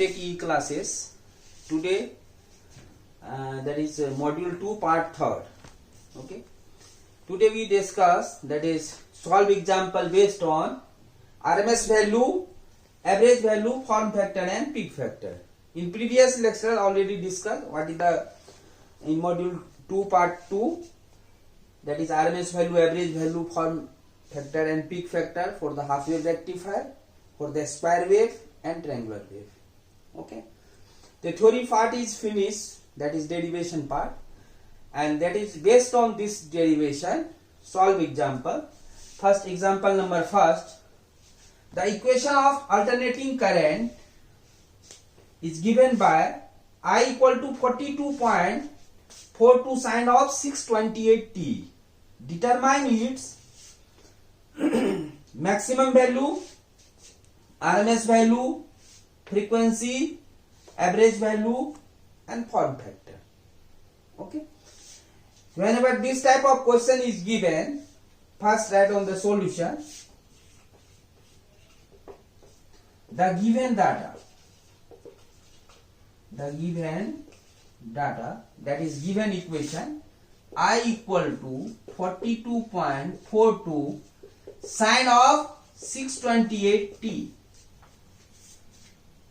Tech E classes. Today that is module 2 part 3rd. Okay. Today we discuss, that is solve example based on RMS value, average value, form factor and peak factor. In previous lecture already discussed what is the in module 2 part 2, that is RMS value, average value, form factor and peak factor for the half wave rectifier, for the square wave and triangular wave. Okay, the theory part is finished, that is derivation part, and that is based on this derivation solve example. First example number first, the equation of alternating current is given by I equal to 42.42 sine of 628t. Determine its maximum value, RMS value, frequency, average value and form factor. Okay. Whenever this type of question is given, first write on the solution. The given data, that is given equation, I equal to 42.42 sine of 628t.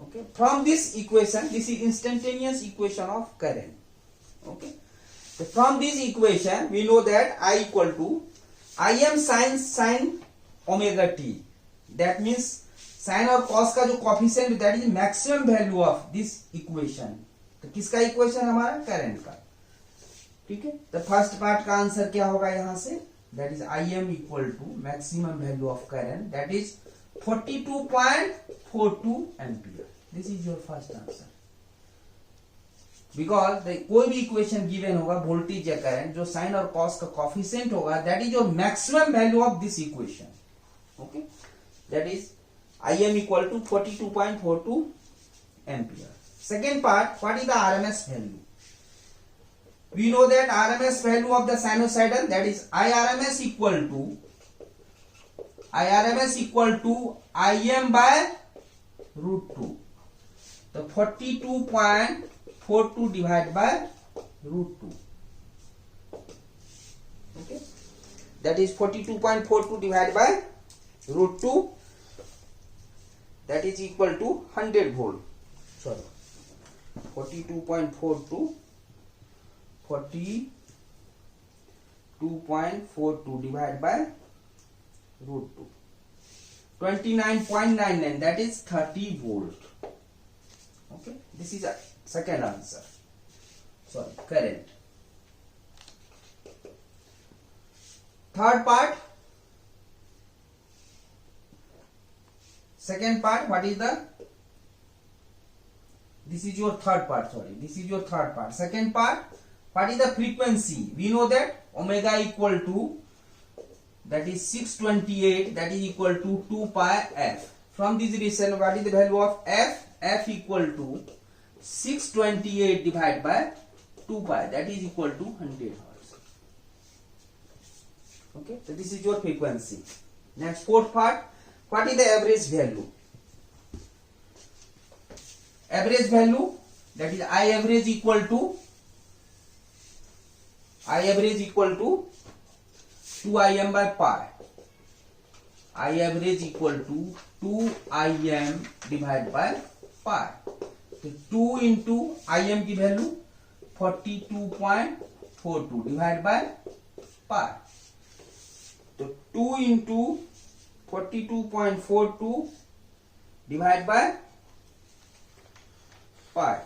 Okay, from this equation, this is instantaneous equation of current. Okay, so from this equation we know that I equal to Im sin omega t. That means sin और cos का जो coefficient, that is maximum value of this equation. तो किसका equation हमारा current का. ठीक है, तो फर्स्ट पार्ट का आंसर क्या होगा यहाँ से, that is Im equal to maximum value of current, that is 42.42 ampere. This is your first answer. Because कोई भी इक्वेशन गिवन होगा वोल्टेज या करंट, जो साइन और कॉस का कोफिशिएंट होगा, that is your maximum value of this equation. Okay, that is Im equal to 42.42 ampere. Second part, what is the RMS value? We know that RMS value of the sinusoidal, that is IRMS equal to Im by root 2. The 42.42 divided by root 2. Okay, that is 42.42 divided by root 2. That is equal to 100 volt. Sorry, 42.42 divided by root 2. 29.99, that is 30 volt. Okay, this is a second answer. Sorry, current. Third part, second part, what is the, this is your third part, sorry, this is your third part. Second part, what is the frequency? We know that omega equal to, that is 628, that is equal to 2 pi f. From this reason, what is the value of f? F equal to 628 divided by 2 pi, that is equal to 100 hertz. Okay, so this is your frequency. Next, fourth part, what is the average value? Average value, that is I average equal to 2Im by pi. I average equal to 2Im divided by pi. So 2 into Im की value 42.42 divided by pi. So 2 into 42.42 divided by pi,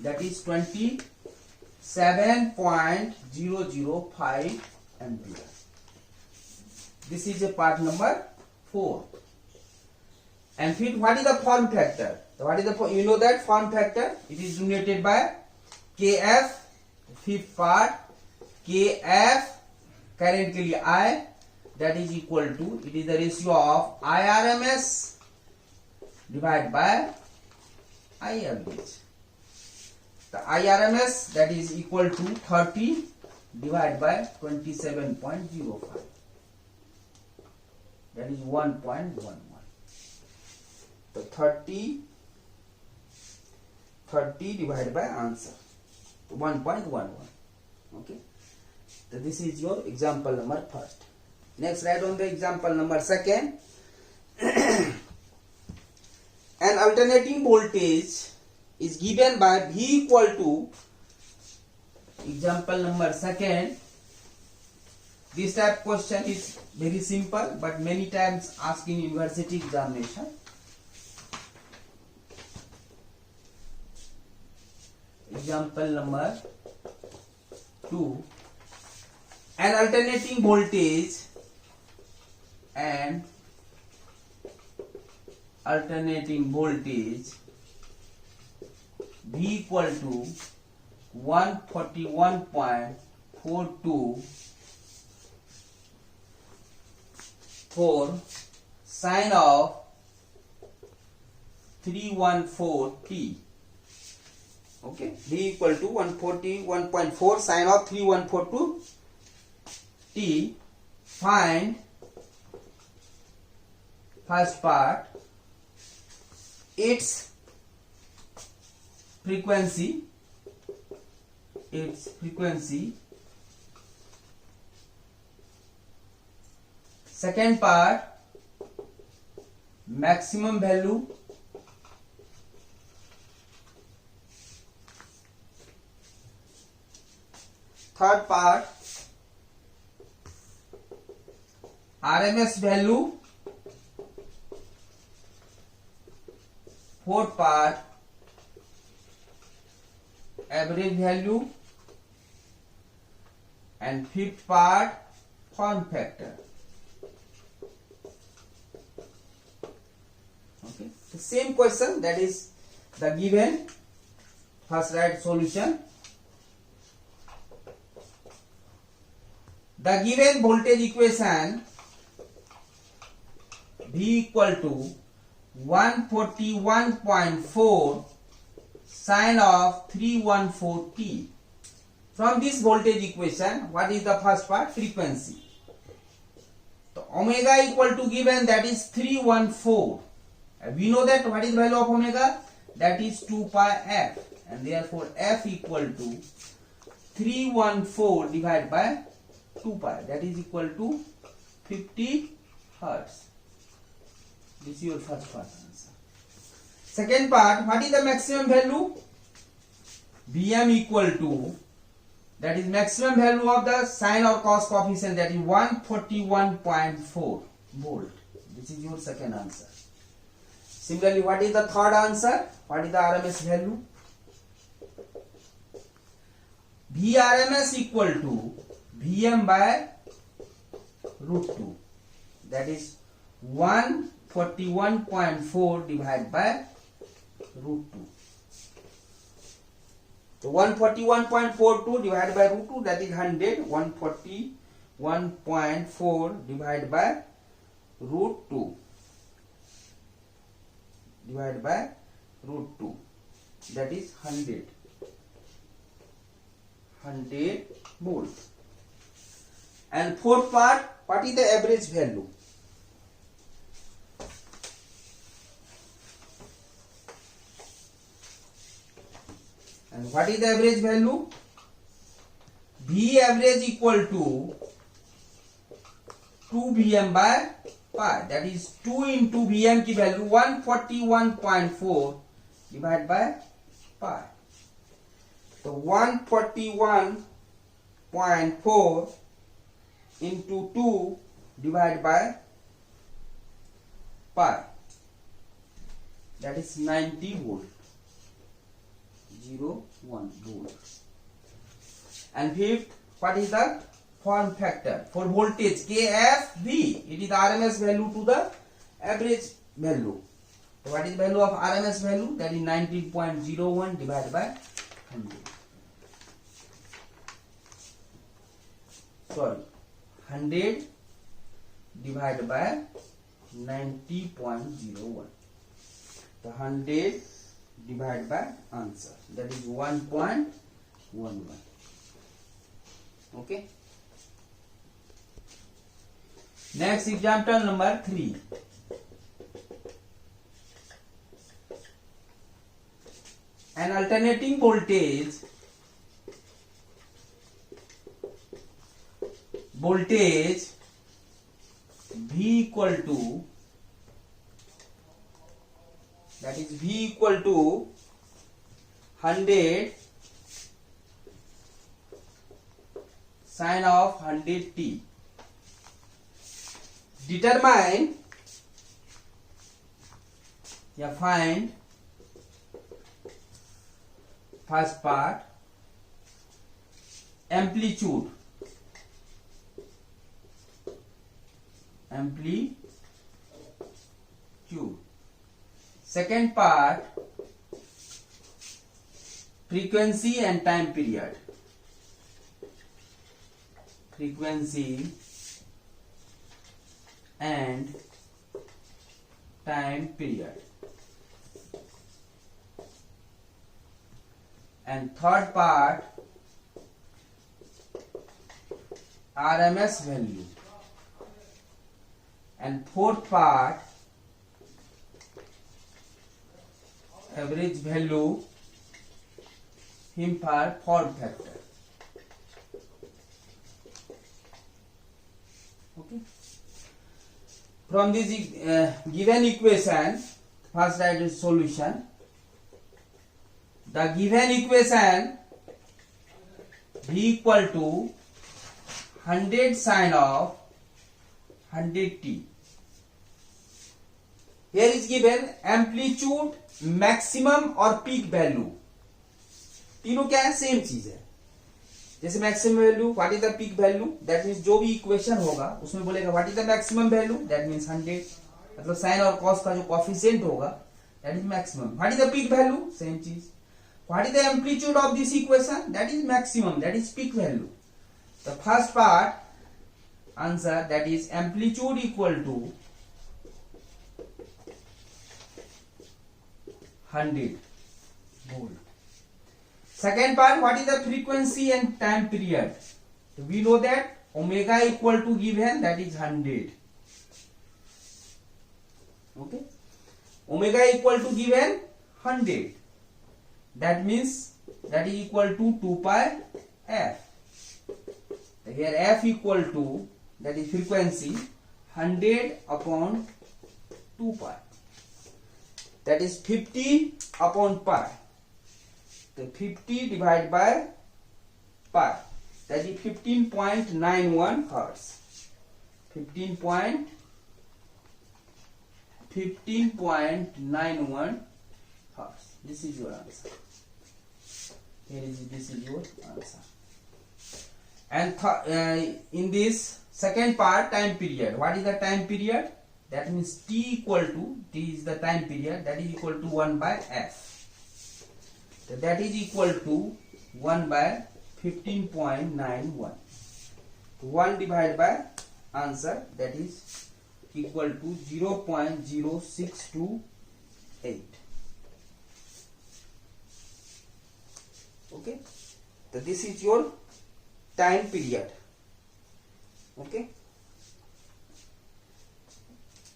that is 27.005 ampere. This is a part number 4. And fifth, what is the form factor? So what is the, you know that form factor, it is denoted by Kf. Fifth part, Kf current के लिए I, that is equal to, it is the ratio of IRMS divided by I average. The IRMS, that is equal to 30 divided by 27.05. That is 1.11. तो 30 divided by answer, 1.11. Okay, so this is your example number first. Next, write on the example number second. An alternating voltage is given by V equal to, example number second. This type question is very simple but many times asked in university examination. Example number 2. An alternating voltage and V equal to 141.42 for sine of 314t. Okay, V equal to 141.4 sine of 314t. Find first part, its frequency. Second part, maximum value. Third part, RMS value. Fourth part, average value. And fifth part, form factor. Okay, the same question, that is the given. First write solution. The given voltage equation V equal to 141.4 sine of 314t. From this voltage equation, what is the first part? Frequency. So omega equal to given, that is 314. We know that what is the value of omega? That is 2 pi f, and therefore f equal to 314 divided by 2 pi, that is equal to 50 hertz. This is your first part answer. Second part, what is the maximum value? Vm equal to, that is maximum value of the sine or cos coefficient, that is 141.4 volt. This is your second answer. Similarly, what is the third answer? What is the RMS value? Vrms equal to Vm by root 2, that is 141.4 divided by root 2. So 141.42 divided by root 2, that is 100. 141.4 divided by root 2 divided by root 2, that is 100 volt. And fourth part, what is the average value? And what is the average value? V average equal to 2 Vm by pi, that is 2 into Vm की value 141.4 divided by pi. So 141.4 into 2 divided by pi, that is 90 volt. 0.1 volt. And fifth, what is the form factor for voltage? KFV, it is the RMS value to the average value. So what is the value of RMS value? That is 19.01 divided by 100. Sorry, 100 divided by 90.01. The 100 divided by answer, that is 1.11. Okay. Next, example number 3. an alternating voltage V equal to, that is V equal to 100 sine of 100t. Determine, find first part amplitude, second part frequency and time period, and third part RMS value, and fourth part average value him for form factor. Okay. From this given equation, first write the solution. The given equation V equal to 100 sine of 100t. Here is given amplitude, maximum और peak value. तीनों क्या है? Same चीज है. जैसे maximum value, what is the peak value, that means जो भी equation होगा उसमें बोलेगा what is the maximum value, that means 100. मतलब साइन और कॉस का जो कोफिशिएंट होगा that is maximum. What is the peak value, same चीज. What is the amplitude of this equation, that is maximum, that is peak value. The first part answer, that is amplitude equal to 100 volt. Second part, what is the frequency and time period? So we know that omega equal to given, that is 100. Okay, omega equal to given 100, that means that is equal to 2 pi f. So here f equal to, that is frequency, 100 upon 2 pi, that is 50 upon pi. So 50 divided by pi, that is 15.91 hertz. 15.91 hertz. This is your answer. This is your answer. And in this second part, time period. What is the time period? That means t equal to, t is the time period, that is equal to 1 by f. So that is equal to 1 by 15.91. 1 divided by answer, that is equal to 0.0628. Okay. So this is your time period. Okay.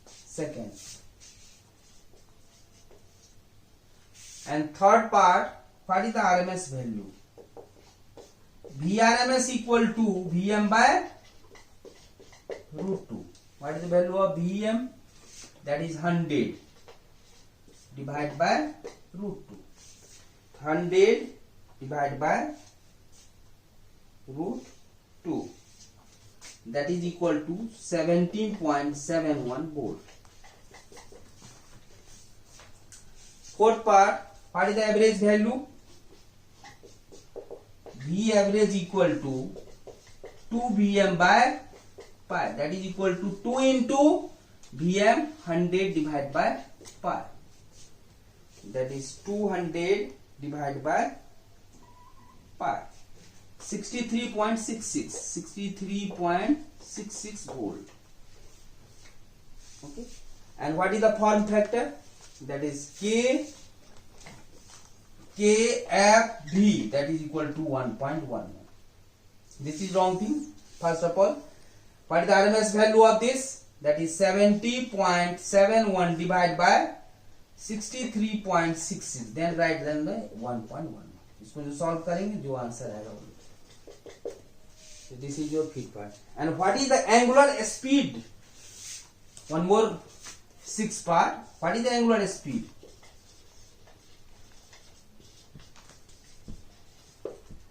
Second. And third part, what is the RMS value? Vrms equal to Vm by root 2. What is the value of Vm? That is 100 divided by root 2. 100 divided by root 2, that is equal to 17.71 volt. Fourth part, what is the average value? V average equal to 2 Vm by pi, that is equal to 2 into Vm 100 divided by pi, that is 200 divided by pi. 63.66 volt. Okay. And what is the form factor? That is KFV, that is equal to 1.11. This is wrong thing. First of all, what is the RMS value of this? That is 70.71 divided by 63.66, then write then the 1.1. इसको जो solve करेंगे जो answer आएगा वो. So this is your fifth part. And what is the angular speed? One more sixth part. What is the angular speed?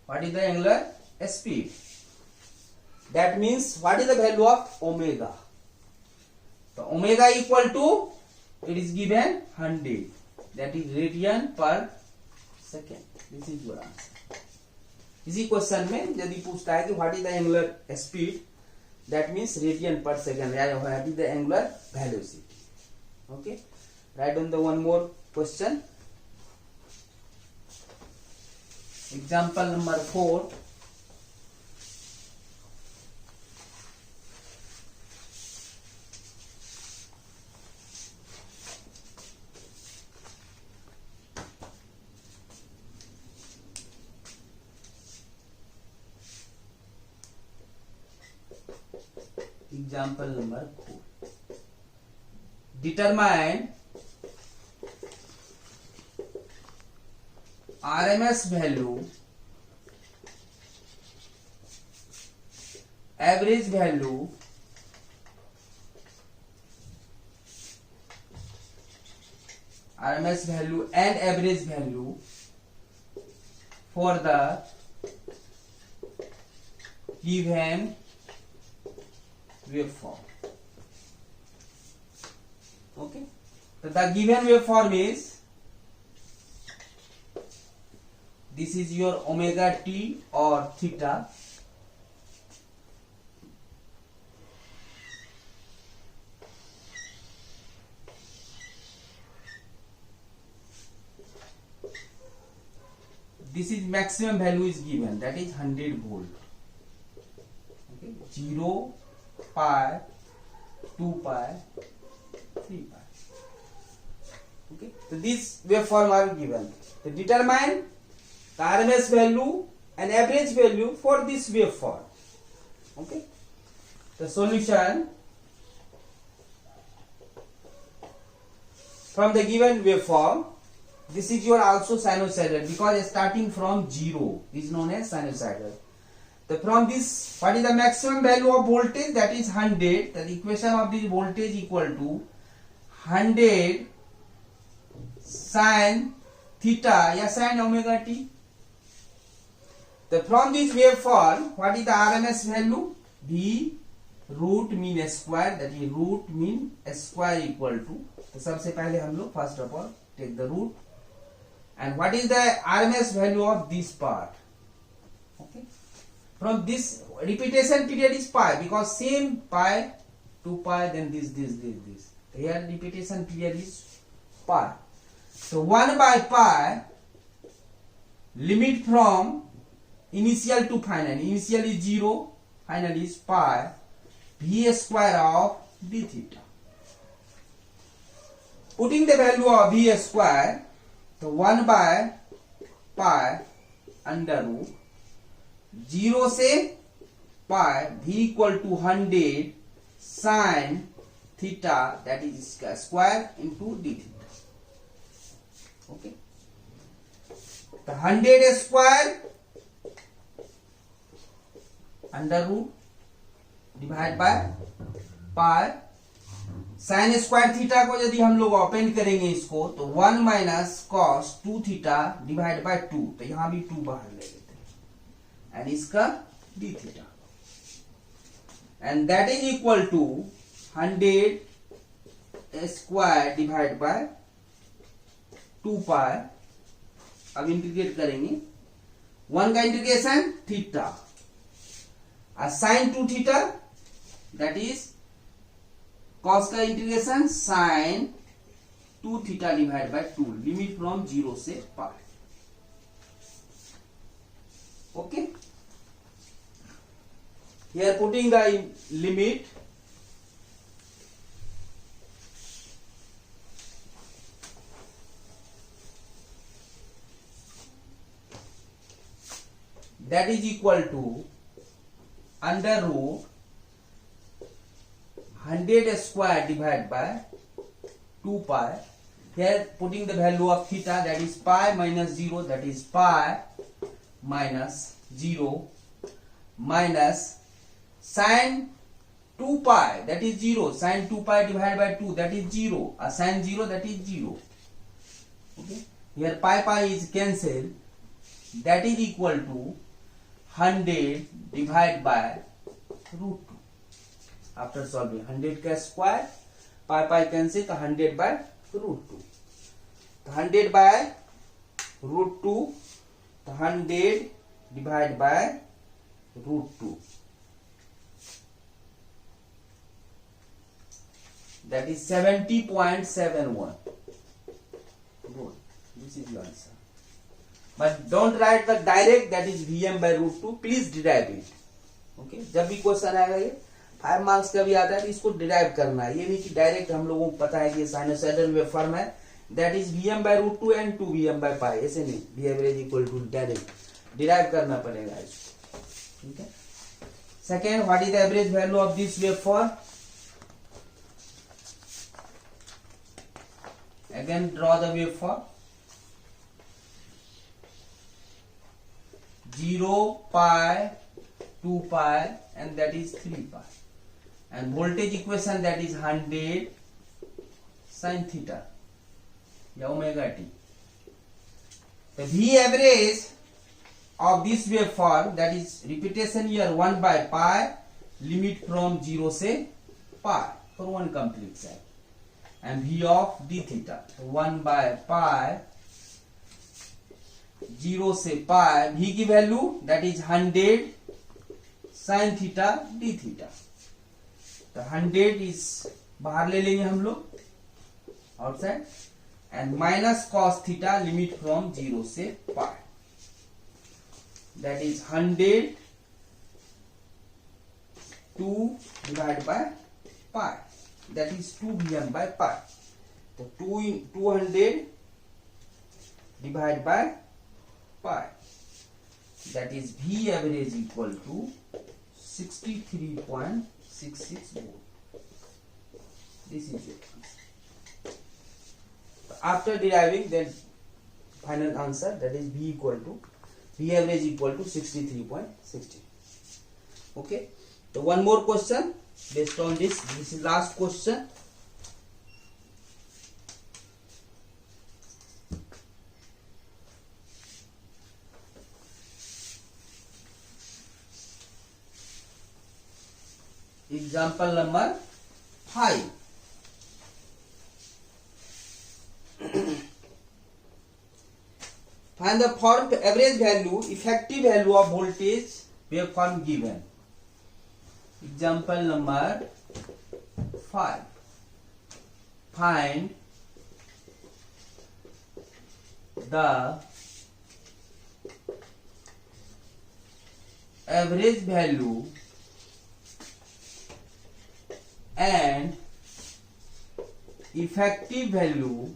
What is the angular speed? That means what is the value of omega? So omega equal to, it is given 100. That is radian per second. This is your answer. इसी question में यदि पूछता है कि what is the angular speed, that means radian per second, what is the angular velocity. Okay, right on the one more question. Example number 4. Example number 4. Determine RMS value, average value, RMS value and average value for the given waveform. Okay, so the given waveform is, this is your omega t or theta. This is maximum value is given, that is 100 volt. Okay, 0, pi, 2 pi, 3 pi. Okay, so these waveform are given. So determine the RMS value and average value for this waveform. Okay, the solution from the given waveform. This is your also sinusoidal, because starting from 0 is known as sinusoidal. So from this, what is the maximum value of voltage? That is 100. The equation of this voltage equal to 100 sin theta या sin omega t. So from this waveform, what is the RMS value? V root mean square, that is root mean square equal to. तो सबसे पहले हम लोग first of all take the root. And what is the RMS value of this part? Okay. From this, repetition period is pi, because same pi, 2 pi, then this. Here repetition period is pi. So 1 by pi, limit from initial to final. Initial is 0, final is pi, v square of d theta. Putting the value of v square, so 1 by pi under root 0 से pi, v equal to 100 sin theta, that is square into d theta. Okay, the 100 square under root divide by pi, sine square theta को यदि हम लोग open करेंगे इसको, तो 1 minus cos 2 theta divide by 2, तो यहां भी 2 बाहर ले लेते हैं, एंड इसका d theta, and that is equal to 100 square divide by 2 pi. अब इंटीग्रेट करेंगे, 1 का integration theta, sine 2 theta, that is cos का integration sine 2 theta divide by 2, limit from 0 से pi. Okay, here putting the limit, that is equal to under root 100 square divided by 2 pi, Here putting the value of theta, that is pi minus 0, that is pi minus 0 minus sin 2 pi, that is 0, sin 2 pi divided by 2, that is 0, sin 0, that is 0. Okay, here pi is cancelled, that is equal to 100 divided by root 2. After solving 100 का square, pi cancel, तो 100 by root 2. 100 by root 2, 100 divided by root 2. That is 70.71. Good. This is your answer. But don't write the direct, that is Vm by root 2. Please derive it. Okay. जब भी question आएगा ये 5 marks का भी आता है तो इसको डिराइव करना है. ये नहीं कि डायरेक्ट हम लोगों को पता है कि ये साइनोसॉइडल वेवफॉर्म है, that is Vm by root 2 and 2 Vm by pi. ऐसे नहीं, V average equal to direct derive करना पड़ेगा इसको. ठीक है. Second, what is the average value of this waveform? Again draw the waveform. 0, pi, 2 pi, and that is 3 pi. And voltage equation, that is 100 sin theta या omega t. The V average of this waveform, that is repetition here 1 by pi, limit from 0 से pi for one complete cycle. And V of d theta 1 by pi 0 से pi, V की value that is 100 sin theta d theta. तो 100 is बाहर ले लेंगे हम लोग outside, and minus cos theta limit from 0 से pi, that is 100 2 divided by pi, that is 2 Vm by pi. So 200 divided by pi, that is V average equal to 63.66 volt. This is your answer. After deriving, then final answer, that is V average equal to 63.60. Okay. So one more question based on this. This is last question. Example number 5. Find the formed average value, effective value of voltage waveform given. Example number 5. Find the average value and effective value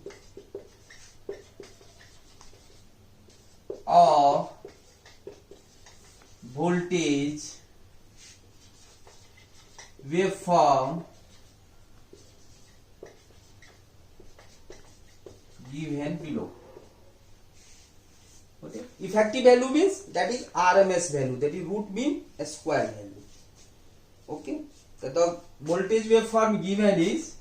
of voltage waveform given below. Okay. Effective value means that is RMS value, that is root mean square value. Okay. So the voltage waveform given is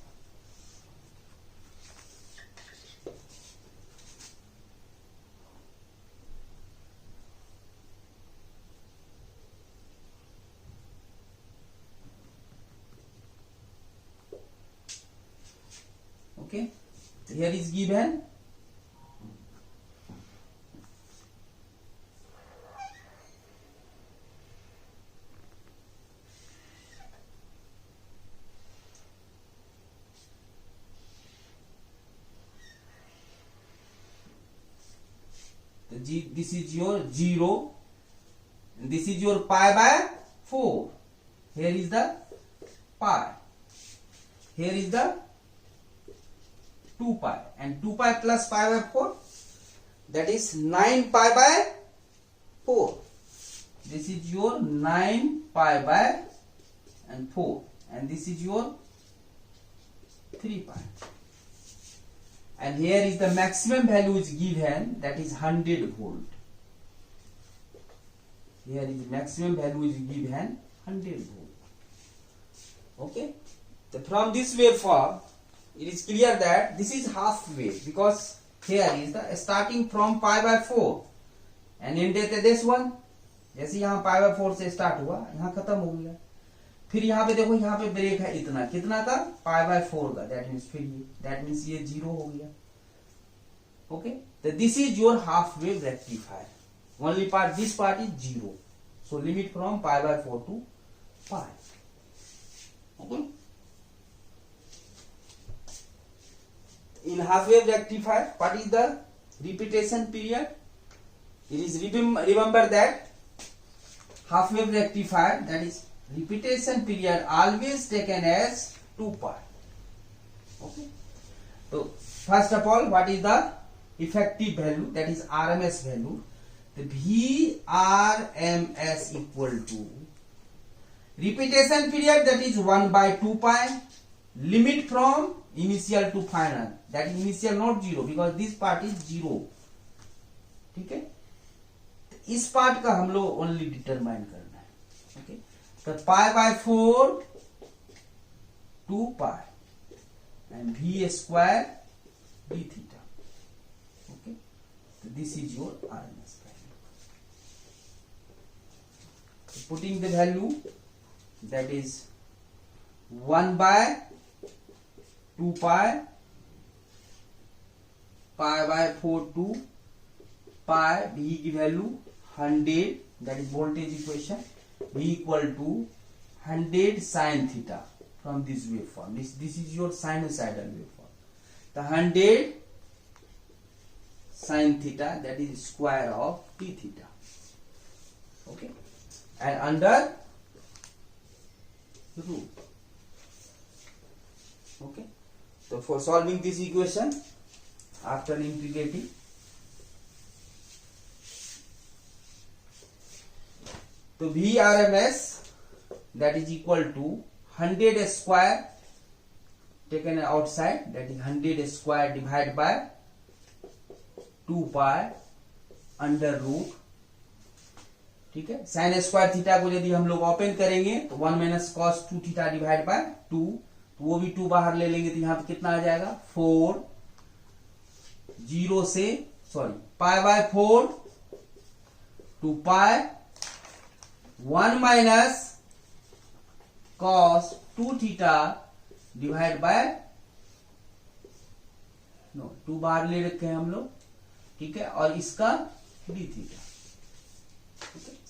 okay. Here is given this is your 0, and this is your pi by 4. Here is the pi, here is the 2 pi, and 2 pi plus pi by 4, that is 9 pi by 4. This is your 9 pi by and 4, and this is your 3 pi. and here is the maximum value is given, that is 100 volt. Here is maximum value is given 100 volt. Okay, so from this waveform it is clear that this is half wave, because here is the starting from pi by 4 and ended at this one. जैसे यहाँ पाई by 4 से start हुआ, यहाँ खत्म हो गया। फिर यहाँ पे देखो, यहाँ पे ब्रेक है इतना, कितना का, पाई बाय 4 का, दैट मीन्स ये 0 हो गया। ओके, तो this is your half wave rectifier. Only part, this part is 0, so limit from pi by 4 to pi. Okay, in half wave rectifier, what is the repetition period? It is, remember that half wave rectifier, that is repetition period always taken as 2 pi. Okay, so first of all, what is the effective value, that is RMS value? The VRMS equal to repetition period, that is 1 by 2 pi, limit from initial to final, that is initial not 0, because this part is 0. ठीक है, इस part का हम लोग only determine करना है। Okay, तो pi by 4 2 pi and v square d theta. Okay, तो this is your RMS value. Putting the value, that is 1 by 2 pi, pi by 4 2 pi, v की value 100, that is voltage equation, v equal to 100 sin theta from this waveform. This is your sinusoidal waveform. The 100 sin theta, that is square of d theta. Okay, and under root. Okay, so for solving this equation, after integrating, तो VRMS, that is equal to 100 square taken outside, that is 100 square divided by 2 pi under root। ठीक है, sine square theta को यदि हम लोग open करेंगे तो 1 minus cos 2 theta divide by 2, तो वो भी 2 बाहर ले लेंगे, तो यहाँ पे कितना आ जाएगा, 4, 0 से पाई by 4 2 pi 1 minus cos 2 theta divide by 2 बाहर ले रखे हैं हम लोग। ठीक है, और इसका d theta,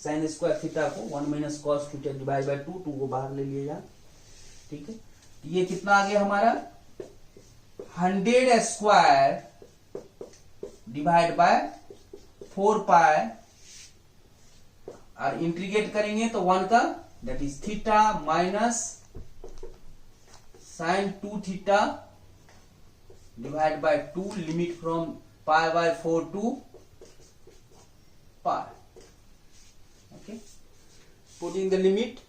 sine square theta को 1 minus cos theta divide by 2 को बाहर ले लिया। ठीक है, तो ये कितना आ गया हमारा, 100 स्क्वायर डिवाइड बाय 4 पाई, और इंटीग्रेट करेंगे तो 1 का, that is theta minus sine 2 theta divide by 2, limit from pi by 4 to pi. Okay, putting the limit,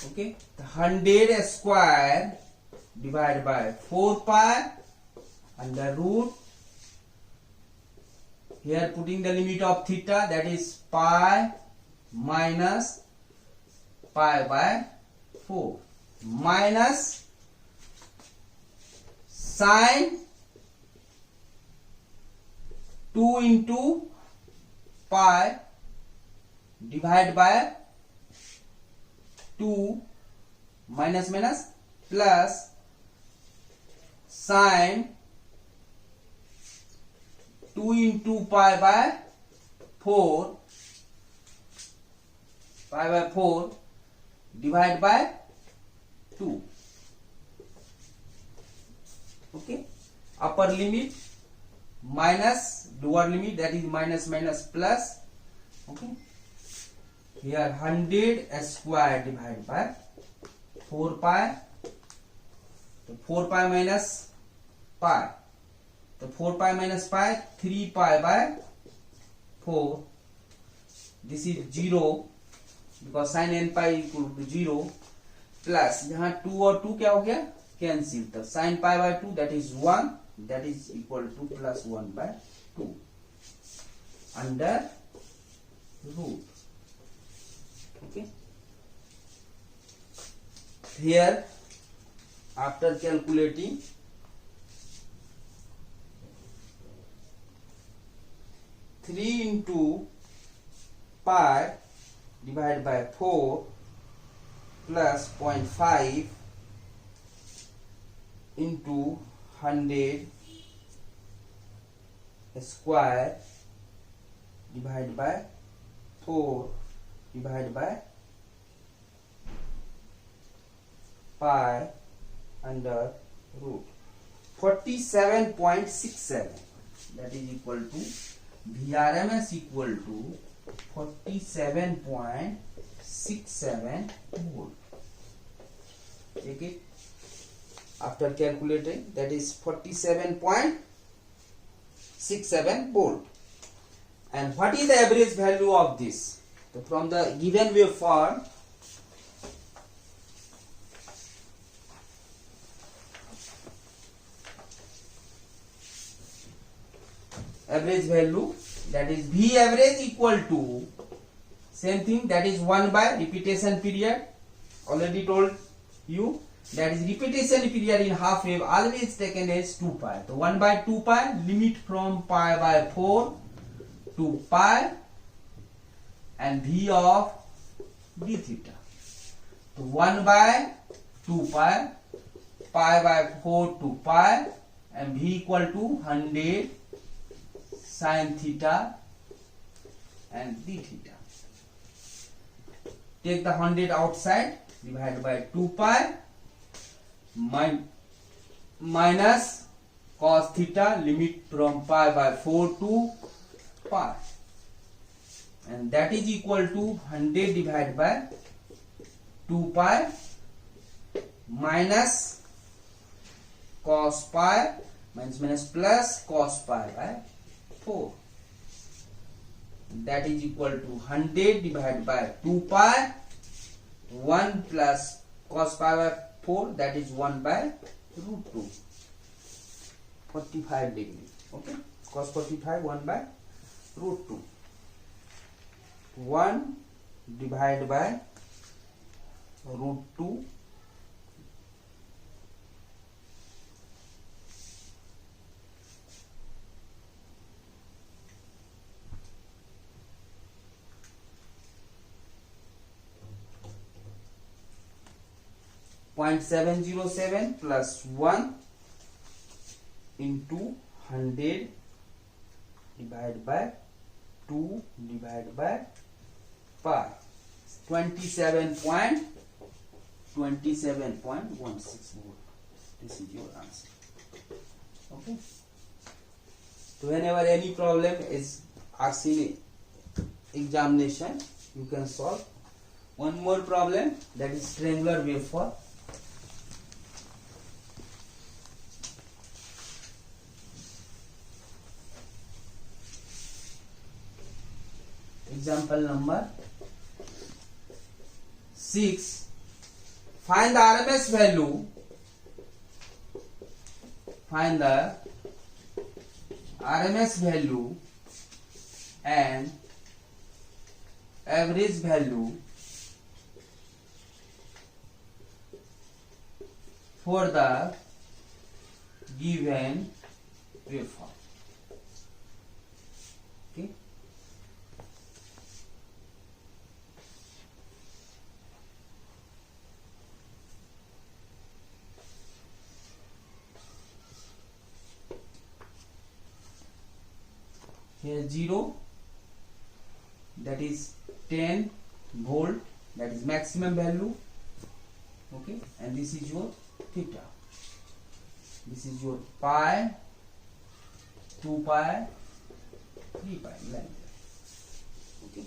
okay, the 100 square divided by 4 pi under root, here putting the limit of theta, that is pi minus pi by 4 minus sine 2 into pi divided by 2 minus minus plus sine 2 into pi by 4 divided by 2. Okay, upper limit minus lower limit, that is minus minus plus. Okay, here 100 square divided by 4 pi, so 4 pi minus pi, so 4 pi minus pi 3 pi by 4, this is 0 because sin n pi equal to 0 plus यहाँ 2 और 2 क्या हो गया cancel, तो sin pi by 2 that is 1, that is equal to plus 1 by 2 under root. Okay, here after calculating three into pi divided by 4 plus 0.5 into 100 square divided by 4 divided by pi under root 47.67, that is equal to VRMS equal to 47.67 volt. Take it after calculating, that is 47.67 volt. And what is the average value of this? So from the given waveform, average value, that is V average equal to same thing, that is 1 by repetition period. Already told you that is repetition period in half wave always taken as 2 pi. So 1 by 2 pi, limit from pi by 4 to pi, and V of d theta. So 1 by 2 pi, pi by 4 to pi, and V equal to 100 sin theta and d theta. Take the 100 outside, divide by 2 pi minus cos theta, limit from pi by 4 to pi, and that is equal to 100 divided by 2 pi minus cos pi minus plus cos pi by 4, that is equal to 100 divided by 2 pi 1 plus cos pi by 4, that is 1 by root 2, 45 degree. Okay, cos 45 1 by root 2, 1 divided by root 2 0.707 plus 1 into 100 divided by 2 divided by pi, 27.16 volt. This is your answer. Okay, so whenever any problem is asked in examination, you can solve. One more problem, that is triangular waveform. Example number 6. Find the RMS value. Find the RMS value and average value for the given waveform. Okay. Here 0, that is 10 volt, that is maximum value. Okay, and this is your theta. This is your pi, 2 pi, 3 pi, like that. Okay.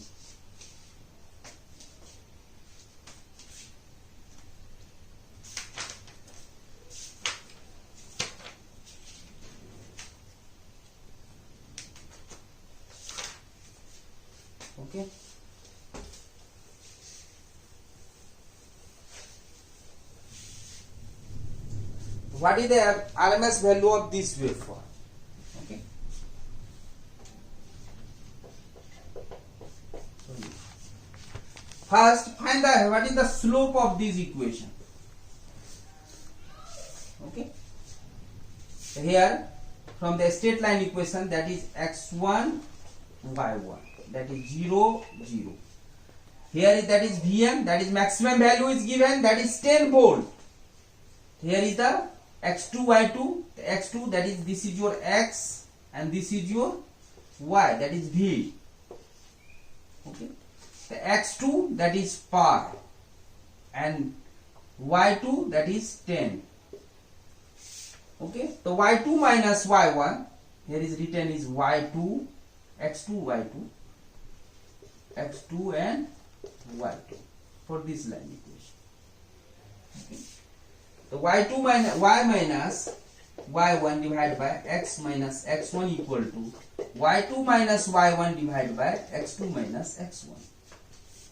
Okay. What is the RMS value of this waveform? Okay. First, find what is the slope of this equation. Okay. Here, from the straight line equation, that is x1 y1, that is 0 0. Here is that is Vm, that is maximum value is given, that is 10 volt. Here is the x2 y2, the x2, that is this is your x and this is your y, that is V. Okay. The x2, that is pi, and y2, that is 10. Okay. So y2 minus y1, here is written is y2, x2 y2, x2 and y2 for this line equation. Okay. So y2 minus y minus y1 divided by x minus x1 equal to y2 minus y1 divided by x2 minus x1.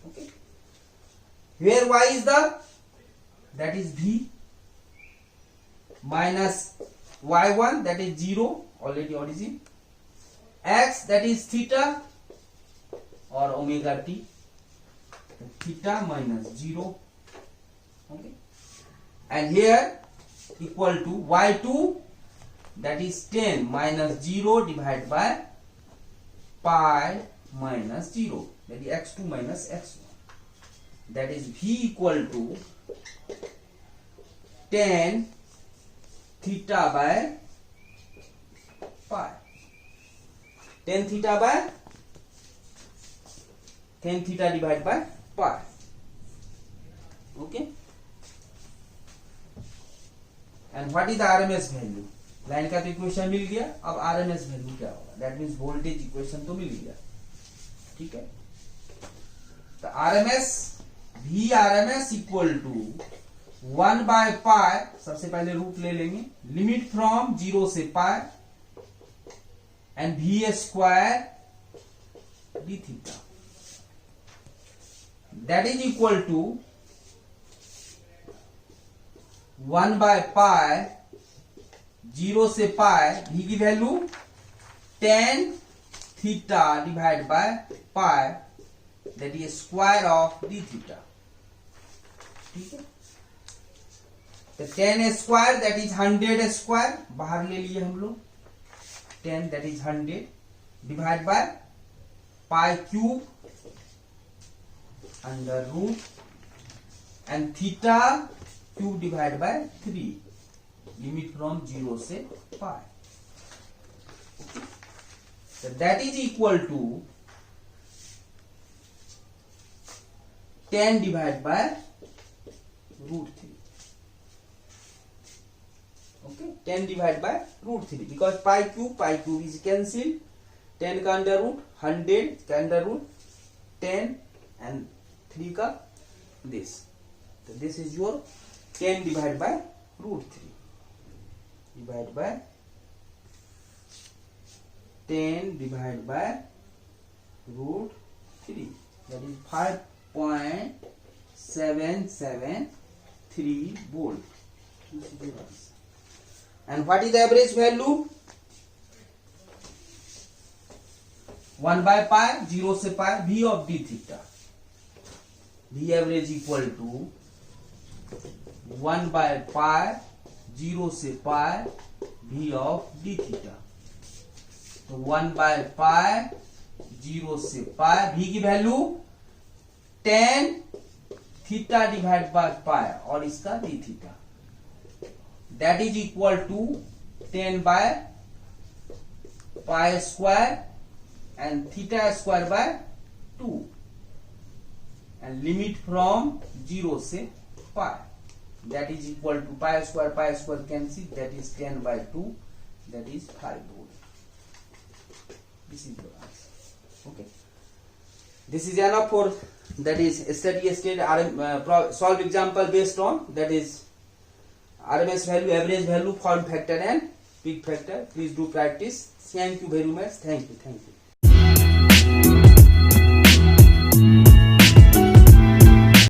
Okay. Where y is that is V, minus y1, that is 0, already origin, x, that is theta or omega t, theta minus 0. Okay. And here equal to y2, that is 10 minus 0 divided by pi minus 0, that is x2 minus x1. That is V equal to 10 theta by pi. 10 theta by 10 theta divided by pi. Okay. And what is the RMS value? Line का तो equation मिल गया, अब RMS value क्या होगा? That means voltage equation तो मिल गया. ठीक है. तो RMS V RMS equal to 1 by pi, सबसे पहले रूट ले लेंगे, लिमिट फ्रॉम 0 से pi and V square d theta, that is equal to 1 by pi 0 से पाई, V की value 10 theta divide by pi, that is square of d theta. ठीक है. तो 10 स्क्वायर दैट इज 100 स्क्वायर, बाहर ले लिए हम लोग, 10 that is 100 divide by pi cube under root and theta cube divide by 3, limit from 0 से पाई. So that is equal to 10 divided by root 3. Okay, 10 divided by root 3 because pi cube is cancelled. 10 का under root, 100 का under root, 10 and 3 का this. So this is your 10 divided by root 3 divided by 10 divided by root 3, that is 5.773 volt. This is your answer. And what is the average value? 1 by pi 0 से pi, V of d theta, V average equal to 1 by pi 0 से pi, V of d theta. तो 1 by pi 0 से pi, V की value 10 theta divide by pi और इसका d theta, that is equal to 10 by pi square and theta square by 2 and limit from 0 से पाई, that is equal to pi square cancel, that is 10 by 2, that is 5 volt. This is your answer. Okay, this is enough for that is steady state solve example based on that is RMS value, average value, form factor and peak factor. Please do practice. Thank you very much. Thank you.